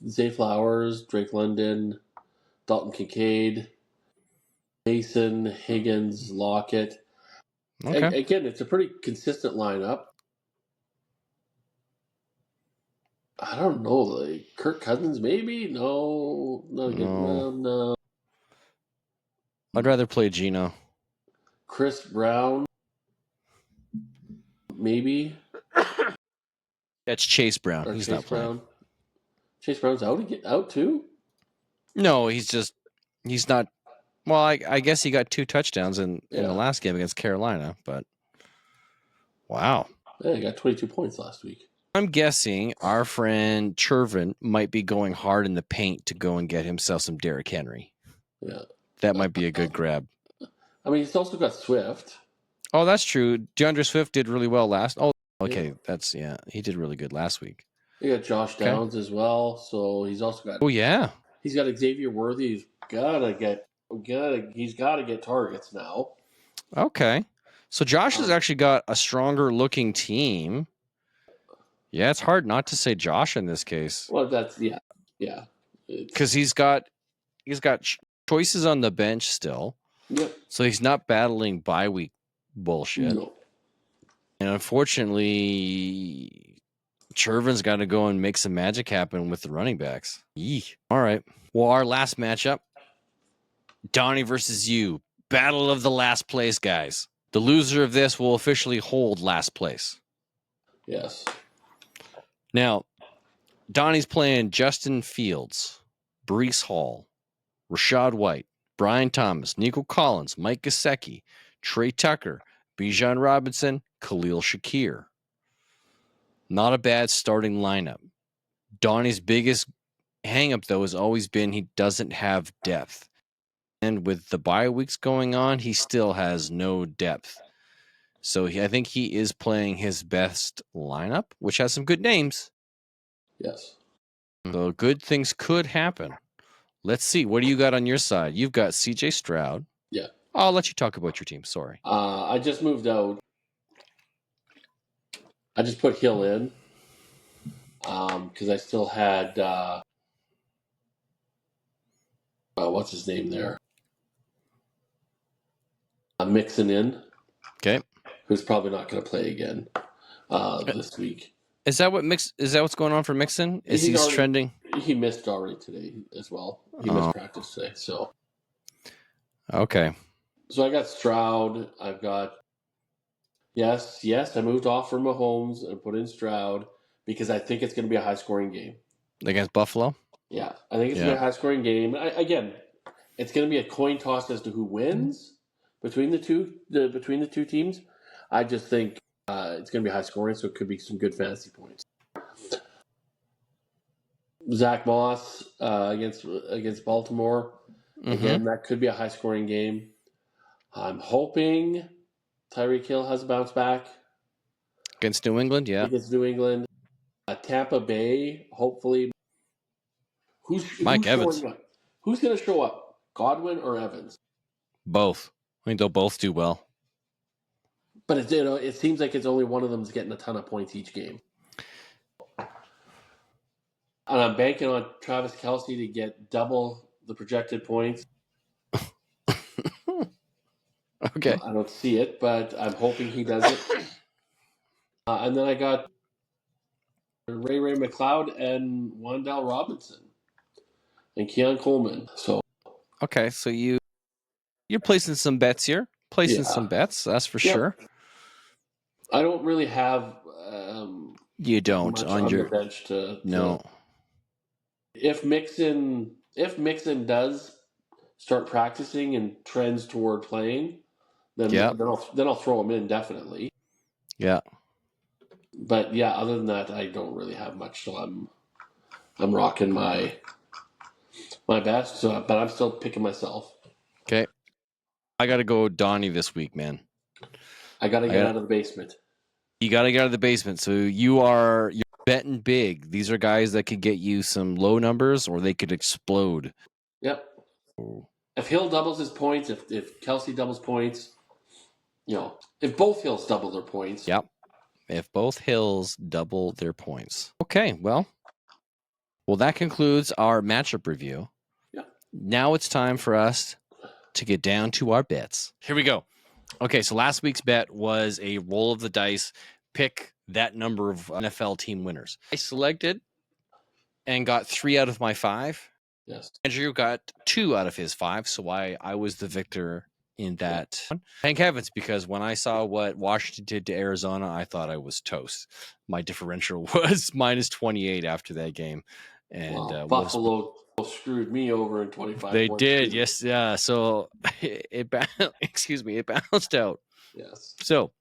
Zay Flowers, Drake London, Dalton Kincaid, Mason, Higgins, Lockett. Okay. Again, it's a pretty consistent lineup. I don't know, like Kirk Cousins, maybe? No, not a good. No. I'd rather play Geno. Chris Brown, maybe. That's Chase Brown. Or He's Chase not playing. Brown. Chase Brown's out too? No, he's not. Well, I guess he got 2 touchdowns in the last game against Carolina, but wow. Yeah, he got 22 points last week. I'm guessing our friend Chervin might be going hard in the paint to go and get himself some Derrick Henry. Yeah. That might be a good grab. I mean, he's also got Swift. Oh, that's true. DeAndre Swift did really well last. Oh, okay. Yeah. He did really good last week. He got Josh Downs as well, so he's also got. Oh yeah. He's got Xavier Worthy. He's got to get targets now. Okay. So Josh has actually got a stronger looking team. Yeah, it's hard not to say Josh in this case. Well, that's yeah. Because he's got choices on the bench still. Yep. So he's not battling bye week bullshit. No. And unfortunately, Chervin's got to go and make some magic happen with the running backs. Yee. All right. Well, our last matchup, Donnie versus you. Battle of the last place, guys. The loser of this will officially hold last place. Yes. Now, Donnie's playing Justin Fields, Breece Hall, Rashad White, Brian Thomas, Nico Collins, Mike Gesicki, Trey Tucker, Bijan Robinson, Khalil Shakir. Not a bad starting lineup. Donnie's biggest hang-up, though, has always been he doesn't have depth. And with the bye weeks going on, he still has no depth. So I think he is playing his best lineup, which has some good names. Yes. So good things could happen. Let's see. What do you got on your side? You've got CJ Stroud. Yeah. I'll let you talk about your team. Sorry. I just moved out. I just put Hill in because I still had what's his name there? Mixon in. Okay. Who's probably not going to play again this week. Is that what's going on for Mixon? He's trending? He missed already today as well. He missed practice today. So okay. So I got Stroud. I've got yes. I moved off from Mahomes and put in Stroud because I think it's going to be a high scoring game Against Buffalo? Yeah, I think it's going to be a high scoring game. Again, it's going to be a coin toss as to who wins between the two teams. I just think it's going to be high scoring, so it could be some good fantasy points. Zach Moss against Baltimore. Again, that could be a high scoring game. I'm hoping Tyreek Hill has a bounce back against New England. Yeah, against New England. Tampa Bay, hopefully. Who's Mike Evans. showing up? Who's going to show up? Godwin or Evans? Both. I think they'll both do well. But it seems like it's only one of them's getting a ton of points each game. And I'm banking on Travis Kelce to get double the projected points. Okay. I don't see it, but I'm hoping he does it. And then I got Ray McLeod and Wan'Dale Robinson and Keon Coleman. So Okay, so you're placing some bets here. Some bets, that's for sure. I don't really have You don't much on your your bench to no. If Mixon does start practicing and trends toward playing, then I'll throw him in definitely. Yeah. But yeah, other than that, I don't really have much. So I'm rocking my best. So, but I'm still picking myself. Okay. I got to go Donnie this week, man. I got to get out of the basement. You got to get out of the basement. So you're betting big. These are guys that could get you some low numbers, or they could explode. Yep. If Hill doubles his points, if Kelce doubles points, if both Hills double their points. Yep. If both Hills double their points. Okay, well, that concludes our matchup review. Yeah. Now it's time for us to get down to our bets. Here we go. Okay, so last week's bet was a roll of the dice, pick that number of NFL team winners. I selected and got 3 out of my 5. Yes. Andrew got 2 out of his 5, so I was the victor in that. Thank heavens, because when I saw what Washington did to Arizona, I thought I was toast. My differential was minus 28 after that game. And Buffalo screwed me over in 25 They points did, too. yes. Yeah, so it balanced out. Yes. So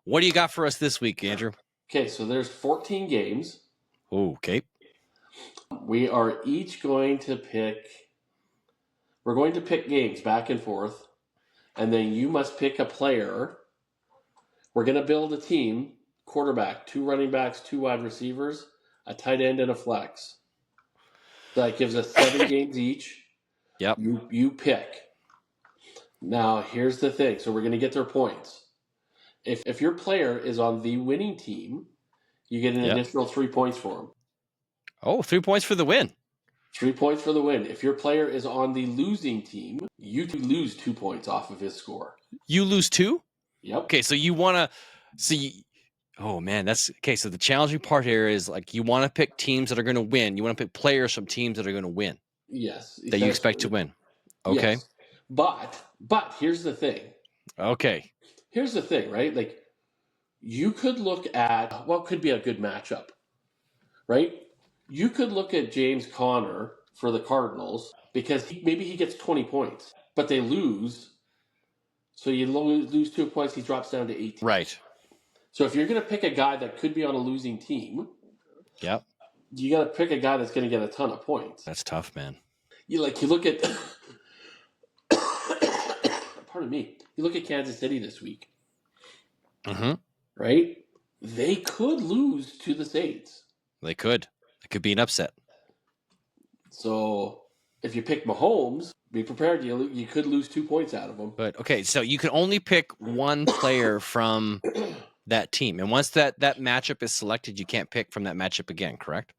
what do you got for us this week, Andrew? Okay, so there's 14 games. Okay. We are each going to pick. We're going to pick games back and forth, and then you must pick a player. We're going to build a team: quarterback, 2 running backs, 2 wide receivers, a tight end, and a flex. That gives us 7 games each. Yep. You pick. Now here's the thing. So we're going to get their points. If your player is on the winning team, you get an additional 3 points for him. Oh, 3 points for the win. 3 points for the win. If your player is on the losing team, you lose 2 points off of his score. You lose 2? Yep. Okay, so you want to see. Oh man, that's okay. So the challenging part here is like you want to pick teams that are going to win. You want to pick players from teams that are going to win. Yes. That you expect to win. Okay. Yes. But here's the thing. Okay. Here's the thing, right? Like you could look at what could be a good matchup, right? You could look at James Conner for the Cardinals because maybe he gets 20 points, but they lose. So you lose 2 points, he drops down to 18. Right. So if you're going to pick a guy that could be on a losing team, yep, you got to pick a guy that's going to get a ton of points. That's tough, man. You look at pardon me. You look at Kansas City this week. Mm-hmm. Right? They could lose to the Saints. They could. It could be an upset. So if you pick Mahomes, be prepared. You could lose 2 points out of him. But okay, so you can only pick one player from that team, and once that matchup is selected, you can't pick from that matchup again. Correct?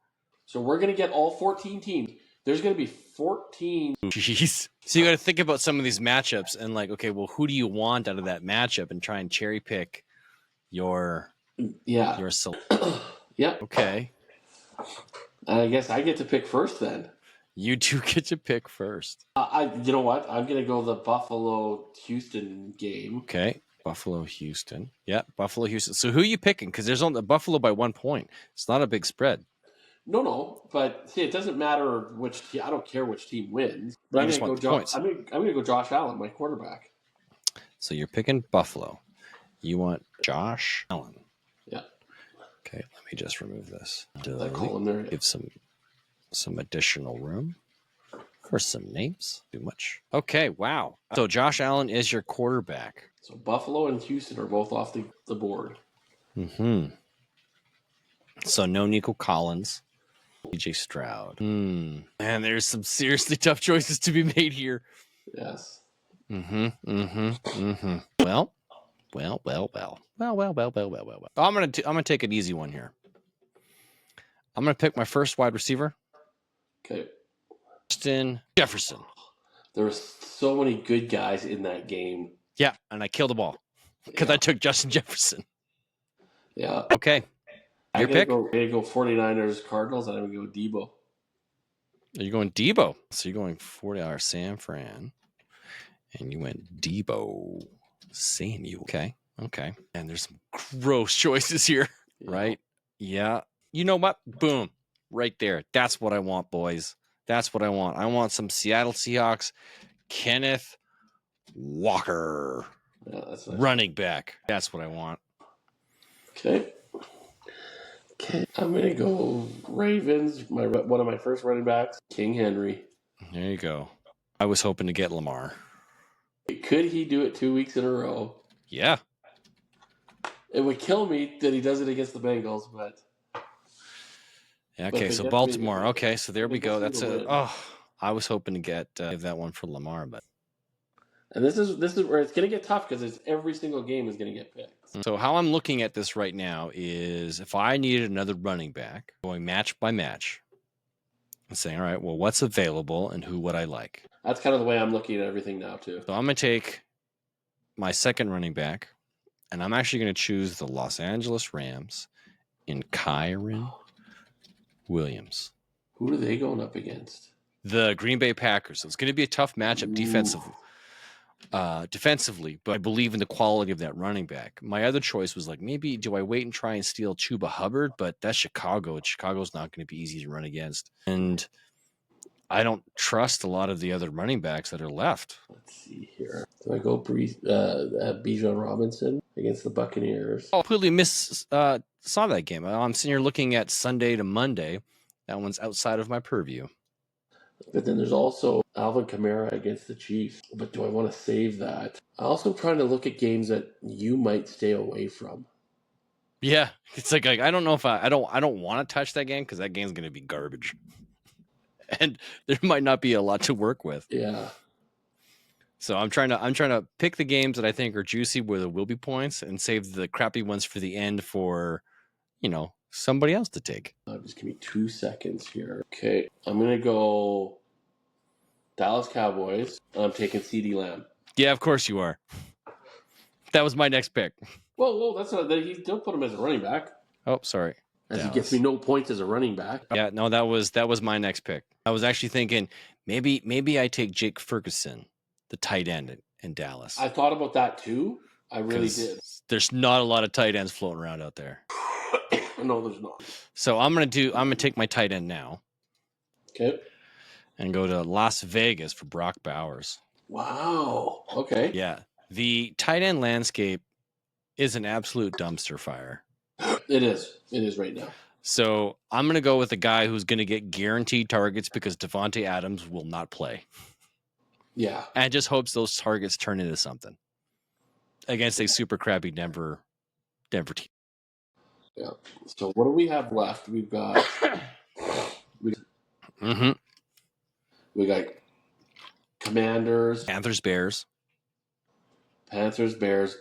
So we're going to get all 14 teams. There's going to be 14. Jeez. So you got to think about some of these matchups and like, okay, well, who do you want out of that matchup, and try and cherry pick your select. Yeah. Okay. I guess I get to pick first then. You do get to pick first. You know what? I'm going to go the Buffalo-Houston game. Okay. Buffalo-Houston. Yeah, Buffalo-Houston. So who are you picking? Because there's only Buffalo by 1 point. It's not a big spread. No, but see, it doesn't matter which team. I don't care which team wins. But I'm going to go Josh Allen, my quarterback. So you're picking Buffalo. You want Josh Allen. Yeah. Okay, let me just remove this. There. Give some additional room for some names. Too much. Okay, wow. So Josh Allen is your quarterback. So Buffalo and Houston are both off the board. Mm-hmm. So no Nico Collins. DJ Stroud. And there's some seriously tough choices to be made here. Yes. Well. I'm gonna take an easy one here. I'm gonna pick my first wide receiver. Okay. Justin Jefferson. There were so many good guys in that game. Yeah, and I killed the ball because I took Justin Jefferson. Yeah. Okay. Your pick? I'm going to go 49ers, Cardinals, and I'm going to go Debo. You're going Debo. So you're going $40 San Fran. And you went Debo Samuel. Okay. And there's some gross choices here, right? Yeah. You know what? Boom. Right there. That's what I want, boys. That's what I want. I want some Seattle Seahawks. Kenneth Walker. Yeah, that's nice. Running back. That's what I want. Okay. I'm going to go Ravens. One of my first running backs, King Henry. There you go. I was hoping to get Lamar. Could he do it 2 weeks in a row? Yeah. It would kill me that he does it against the Bengals, but... Yeah, okay, so Baltimore. Okay, so there we go. That's a... Oh, I was hoping to give that one for Lamar, but... And this is where it's going to get tough because every single game is going to get picked. So how I'm looking at this right now is if I needed another running back, going match by match, and saying, all right, well, what's available and who would I like? That's kind of the way I'm looking at everything now, too. So I'm going to take my second running back, and I'm actually going to choose the Los Angeles Rams in Kyren Williams. Who are they going up against? The Green Bay Packers. So it's going to be a tough matchup defensively, but I believe in the quality of that running back. My other choice was like, maybe do I wait and try and steal Chuba Hubbard? But that's Chicago. Chicago's not going to be easy to run against. And I don't trust a lot of the other running backs that are left. Let's see here. Do I go Bijan Robinson against the Buccaneers? I completely saw that game. I'm sitting here looking at Sunday to Monday. That one's outside of my purview. But then there's also Alvin Kamara against the Chiefs. But do I want to save that? I'm also trying to look at games that you might stay away from. Yeah, it's like I don't know if I don't want to touch that game because that game's going to be garbage, and there might not be a lot to work with. Yeah. So I'm trying to pick the games that I think are juicy where there will be points, and save the crappy ones for the end for, somebody else to take. Just give me 2 seconds here. Okay, I'm gonna go Dallas Cowboys. I'm taking CeeDee Lamb. Yeah, of course you are. That was my next pick. Whoa, that's not. Don't put him as a running back. Oh, sorry. As he gets me no points as a running back. Yeah, no, that was my next pick. I was actually thinking maybe I take Jake Ferguson, the tight end in Dallas. I thought about that too. I really did. There's not a lot of tight ends floating around out there. No, there's not. So I'm gonna take my tight end now. Okay. And go to Las Vegas for Brock Bowers. Wow. Okay. Yeah. The tight end landscape is an absolute dumpster fire. It is. It is right now. So I'm going to go with a guy who's going to get guaranteed targets because Devontae Adams will not play. Yeah. And just hopes those targets turn into something against a super crappy Denver team. Yeah. So what do we have left? We've got we got Commanders, Panthers, Bears,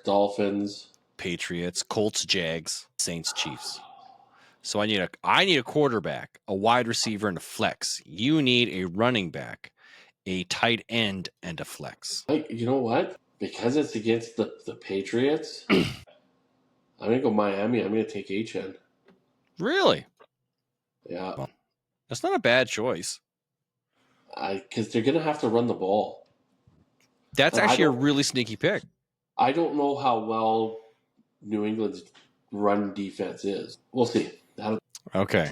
Dolphins, Patriots, Colts, Jags, Saints, Chiefs. So I need a quarterback, a wide receiver, and a flex. You need a running back, a tight end, and a flex. You know what? Because it's against the Patriots, I'm going to go Miami. I'm going to take HN. Really? Yeah. Well, that's not a bad choice. Because they're going to have to run the ball. That's actually a really sneaky pick. I don't know how well New England's run defense is. We'll see. Okay,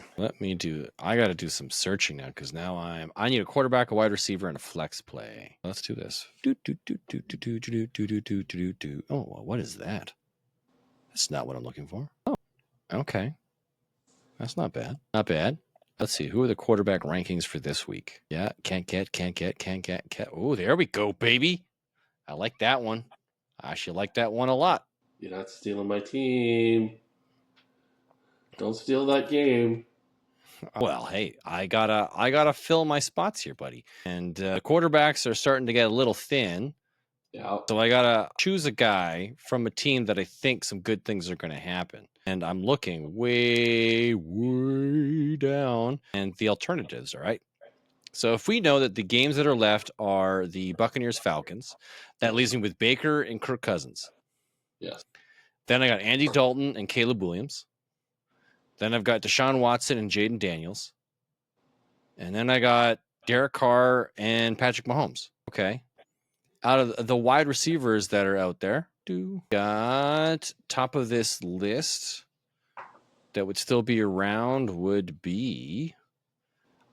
I got to do some searching now because now I need a quarterback, a wide receiver, and a flex play. Let's do this. Oh, what is that? That's not what I'm looking for. Oh, okay. That's not bad. Not bad. Let's see. Who are the quarterback rankings for this week? Yeah, can't get. Oh, there we go, baby. I like that one. I actually like that one a lot. You're not stealing my team. Don't steal that game. Well, hey, I gotta fill my spots here, buddy. And quarterbacks are starting to get a little thin. Yeah. So I gotta choose a guy from a team that I think some good things are going to happen. And I'm looking way, way down, and the alternatives. All right. So if we know that the games that are left are the Buccaneers Falcons, that leaves me with Baker and Kirk Cousins. Yes. Then I got Andy Dalton and Caleb Williams. Then I've got Deshaun Watson and Jaden Daniels. And then I got Derek Carr and Patrick Mahomes. Okay. Out of the wide receivers that are out there, got top of this list that would still be around would be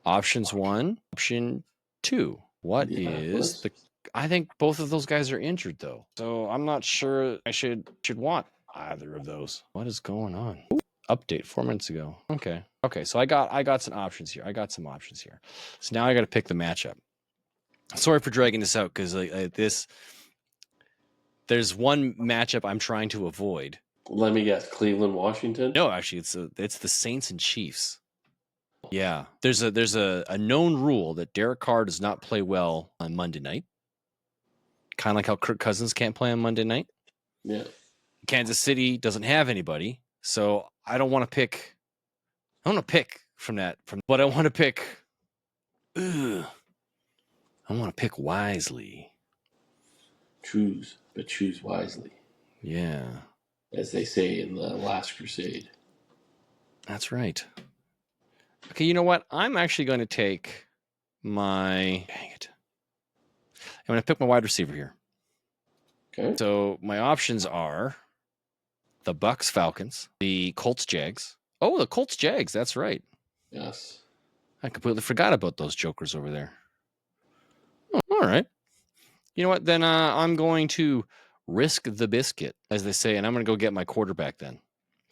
options 1, option 2. What is the? I think both of those guys are injured though, so I'm not sure I should want either of those. What is going on? Ooh, update 4 minutes ago. Okay, so I got some options here. So now I got to pick the matchup. Sorry for dragging this out because there's one matchup I'm trying to avoid. Let me guess, Cleveland, Washington? No, actually, it's the Saints and Chiefs. Yeah, there's a known rule that Derek Carr does not play well on Monday night. Kind of like how Kirk Cousins can't play on Monday night. Yeah. Kansas City doesn't have anybody, so I don't want to pick. I want to pick but I want to pick. I want to pick wisely. Choose wisely. Yeah. As they say in the Last Crusade. That's right. Okay, you know what? I'm actually going to take my... Dang it. I'm going to pick my wide receiver here. Okay. So my options are the Bucks Falcons, the Colts Jags. Oh, the Colts Jags. That's right. Yes. I completely forgot about those jokers over there. Oh, all right. You know what? Then I'm going to risk the biscuit, as they say, and I'm going to go get my quarterback then,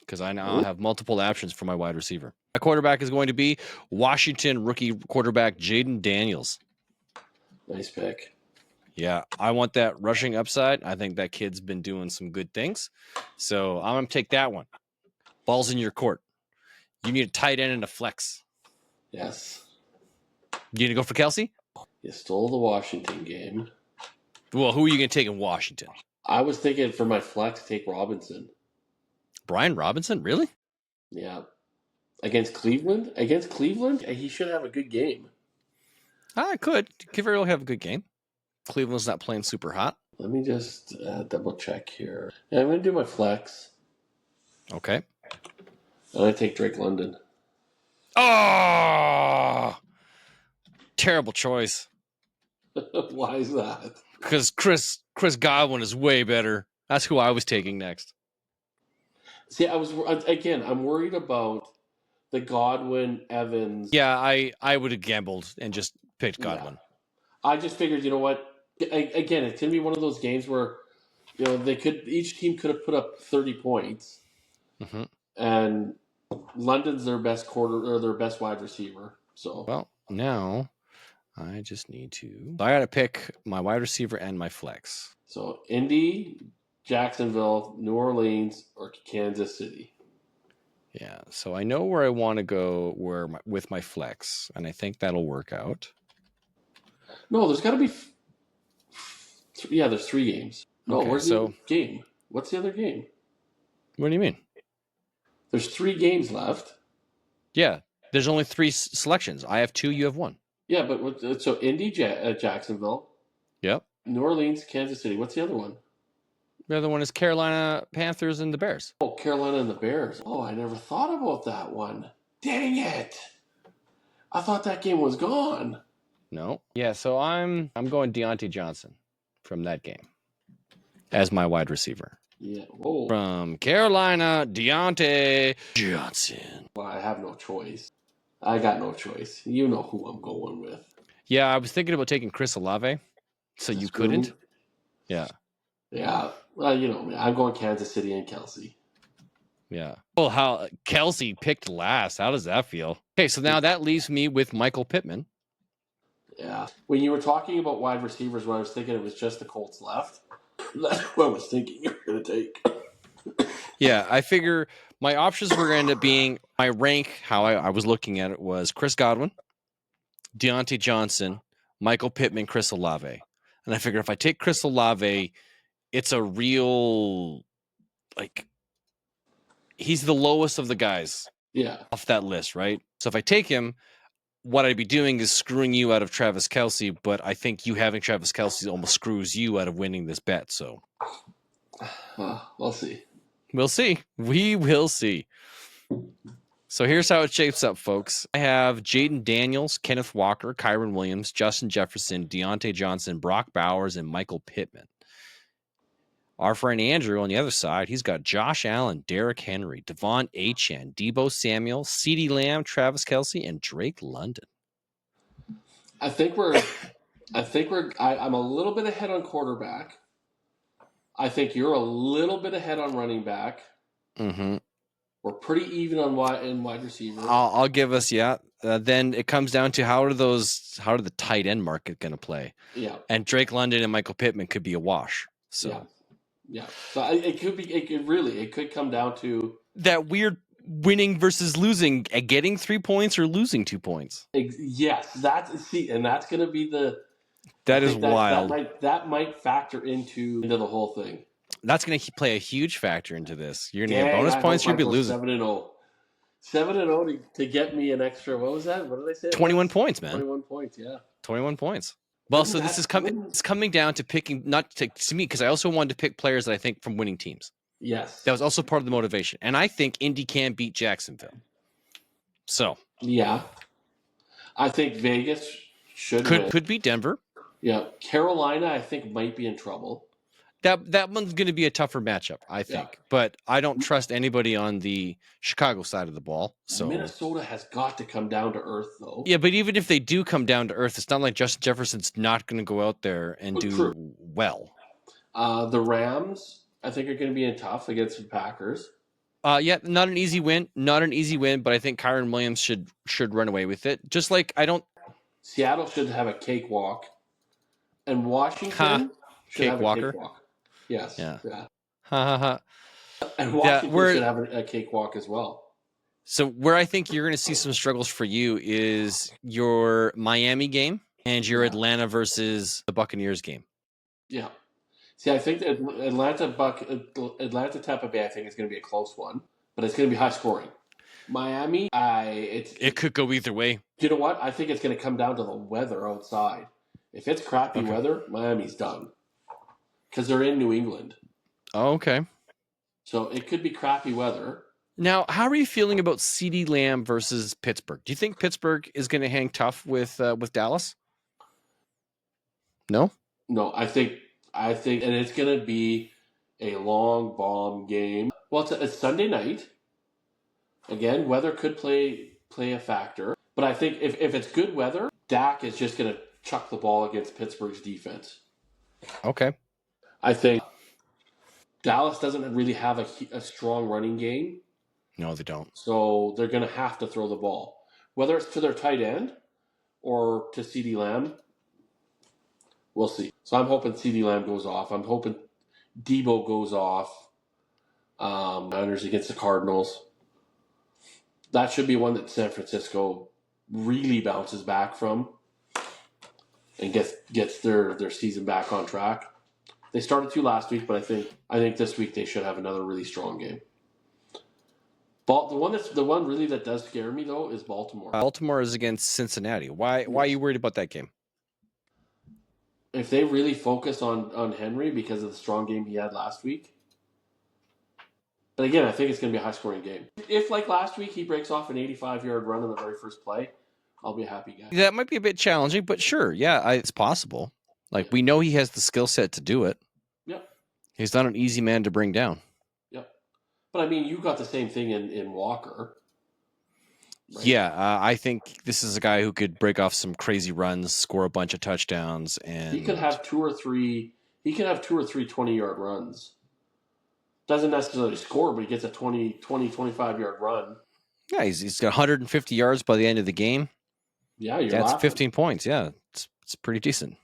because I now have multiple options for my wide receiver. My quarterback is going to be Washington rookie quarterback Jaden Daniels. Nice pick. Yeah, I want that rushing upside. I think that kid's been doing some good things. So I'm going to take that one. Ball's in your court. You need a tight end and a flex. Yes. You going to go for Kelsey? You stole the Washington game. Well, who are you going to take in Washington? I was thinking for my flex, take Robinson. Brian Robinson? Really? Yeah. Against Cleveland? He should have a good game. Could very well have a good game. Cleveland's not playing super hot. Let me just double check here. Yeah, I'm going to do my flex. Okay. I'm going to take Drake London. Oh! Terrible choice. Why is that? Because Chris Godwin is way better. That's who I was taking next. See, I'm worried about the Godwin Evans. Yeah, I would have gambled and just picked Godwin. Yeah. I just figured, you know what? Again, it's going to be one of those games where, each team could have put up 30 points, and London's their best their best wide receiver. So well, now I just need to. I got to pick my wide receiver and my flex. So Indy, Jacksonville, New Orleans, or Kansas City. Yeah, so I know where I want to go with my flex, and I think that'll work out. No, there's got to be. There's 3 games. No, okay, where's the other game? What's the other game? What do you mean? There's 3 games left. Yeah, there's only 3 selections. I have 2, you have 1. Yeah, but so Indy, Jacksonville. Yep. New Orleans, Kansas City. What's the other one? The other one is Carolina Panthers and the Bears. Oh, Carolina and the Bears. Oh, I never thought about that one. Dang it! I thought that game was gone. No. Yeah, so I'm going Deontay Johnson from that game as my wide receiver. Yeah. Whoa. From Carolina, Deontay Johnson. Well, I have no choice. I got no choice. You know who I'm going with. Yeah, I was thinking about taking Chris Olave, so you couldn't. Yeah. Yeah. Well, I'm going Kansas City and Kelsey. Yeah. Well, how Kelsey picked last. How does that feel? Okay, so now that leaves me with Michael Pittman. Yeah. When you were talking about wide receivers, when I was thinking it was just the Colts left, that's what I was thinking you were going to take. Yeah, I figure my options were going to end up being my rank. How I was looking at it was Chris Godwin, Deontay Johnson, Michael Pittman, Chris Olave, and I figure if I take Chris Olave, it's a real like he's the lowest of the guys Yeah. off that list, right? So if I take him, what I'd be doing is screwing you out of Travis Kelce, but I think you having Travis Kelce almost screws you out of winning this bet. So We'll see. we'll see. We will see. So here's how it shapes up, folks. I have Jaden Daniels, Kenneth Walker, Kyron Williams, Justin Jefferson, Deontay Johnson, Brock Bowers, and Michael Pittman. Our friend Andrew on the other side, he's got Josh Allen, Derrick Henry, Devon Achane, Debo Samuel, CeeDee Lamb, Travis Kelce, and Drake London. I'm a little bit ahead on quarterback. I think you're a little bit ahead on running back. Mm-hmm. We're pretty even on wide receiver. I'll give us, yeah. Then it comes down to how are the tight end market going to play? Yeah. And Drake London and Michael Pittman could be a wash. So yeah. So it could come down to that weird winning versus losing, getting 3 points or losing 2 points. Yes, that's going to be the. That is wild. That might factor into the whole thing. That's going to play a huge factor into this. You're going to get bonus points. You're going to be losing 7-0. 7-0 to get me an extra. What was that? What did I say? 21 points, man. 21 points. Yeah. 21 points. Well, so this is coming down to picking, not to me, because I also wanted to pick players that I think from winning teams. Yes. That was also part of the motivation. And I think Indy can beat Jacksonville. So. Yeah. I think Vegas could beat Denver. Yeah. Carolina, I think, might be in trouble. That one's going to be a tougher matchup, I think. Yeah. But I don't trust anybody on the Chicago side of the ball. So Minnesota has got to come down to earth, though. Yeah, but even if they do come down to earth, it's not like Justin Jefferson's not going to go out there and do well. The Rams, I think, are going to be tough against the Packers. Yeah, not an easy win. Not an easy win, but I think Kyron Williams should run away with it. Just like Seattle should have a cakewalk. And Washington should have a cakewalk. Yes. Yeah. And Washington should have a cakewalk as well. So where I think you're going to see some struggles for you is your Miami game and your Atlanta versus the Buccaneers game. Yeah. See, I think that Atlanta Tampa Bay, I think is going to be a close one, but it's going to be high scoring. Miami, it could go either way. You know what? I think it's going to come down to the weather outside. If it's crappy weather, Miami's done. Because they're in New England. Oh, okay. So it could be crappy weather. Now, how are you feeling about CeeDee Lamb versus Pittsburgh? Do you think Pittsburgh is going to hang tough with Dallas? No? No, I think, and it's going to be a long bomb game. Well, it's Sunday night. Again, weather could play a factor. But I think if it's good weather, Dak is just going to chuck the ball against Pittsburgh's defense. Okay. I think Dallas doesn't really have a strong running game. No, they don't. So they're going to have to throw the ball. Whether it's to their tight end or to CeeDee Lamb, we'll see. So I'm hoping CeeDee Lamb goes off. I'm hoping Debo goes off. Niners against the Cardinals. That should be one that San Francisco really bounces back from and gets their season back on track. They started to last week, but I think this week they should have another really strong game. The one really that does scare me though is Baltimore. Baltimore is against Cincinnati. Why are you worried about that game? If they really focus on Henry because of the strong game he had last week. But again, I think it's going to be a high-scoring game. If, like last week, he breaks off an 85-yard run in the very first play, I'll be a happy guy. That might be a bit challenging, but sure, yeah, it's possible. Like, we know he has the skill set to do it. Yep. He's not an easy man to bring down. Yep. But, I mean, you got the same thing in Walker. Right? Yeah, I think this is a guy who could break off some crazy runs, score a bunch of touchdowns, and he could have two or three 20-yard runs. Doesn't necessarily score, but he gets a 25-yard run. Yeah, he's got 150 yards by the end of the game. Yeah, that's 15 points. Yeah, it's pretty decent.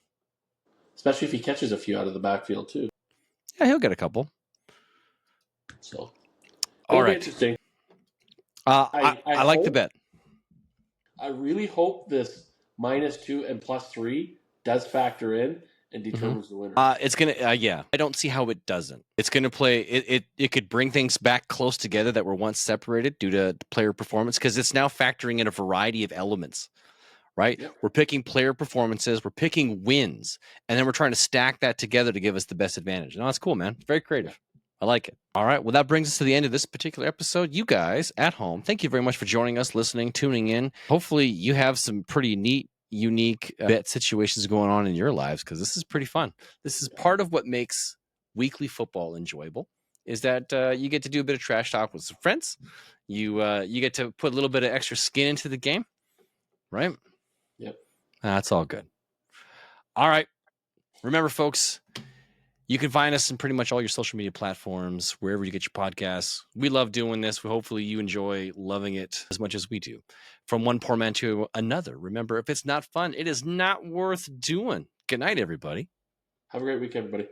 Especially if he catches a few out of the backfield too. Yeah, he'll get a couple. So All It'll be right. interesting. I like the bet. I really hope this -2 and +3 does factor in and determines the winner. It's gonna, yeah. I don't see how it doesn't. It's gonna play. It could bring things back close together that were once separated due to player performance, because it's now factoring in a variety of elements. Right? Yep. We're picking player performances, we're picking wins, and then we're trying to stack that together to give us the best advantage. No, that's cool, man. Very creative. I like it. All right. Well, that brings us to the end of this particular episode. You guys at home, thank you very much for joining us, listening, tuning in. Hopefully, you have some pretty neat, unique bet situations going on in your lives, because this is pretty fun. This is part of what makes weekly football enjoyable, is that you get to do a bit of trash talk with some friends. You get to put a little bit of extra skin into the game, right? Yep. That's all good. All right. Remember, folks, you can find us in pretty much all your social media platforms, wherever you get your podcasts. We love doing this. Hopefully you enjoy loving it as much as we do. From one poor man to another. Remember, if it's not fun, it is not worth doing. Good night, everybody. Have a great week, everybody.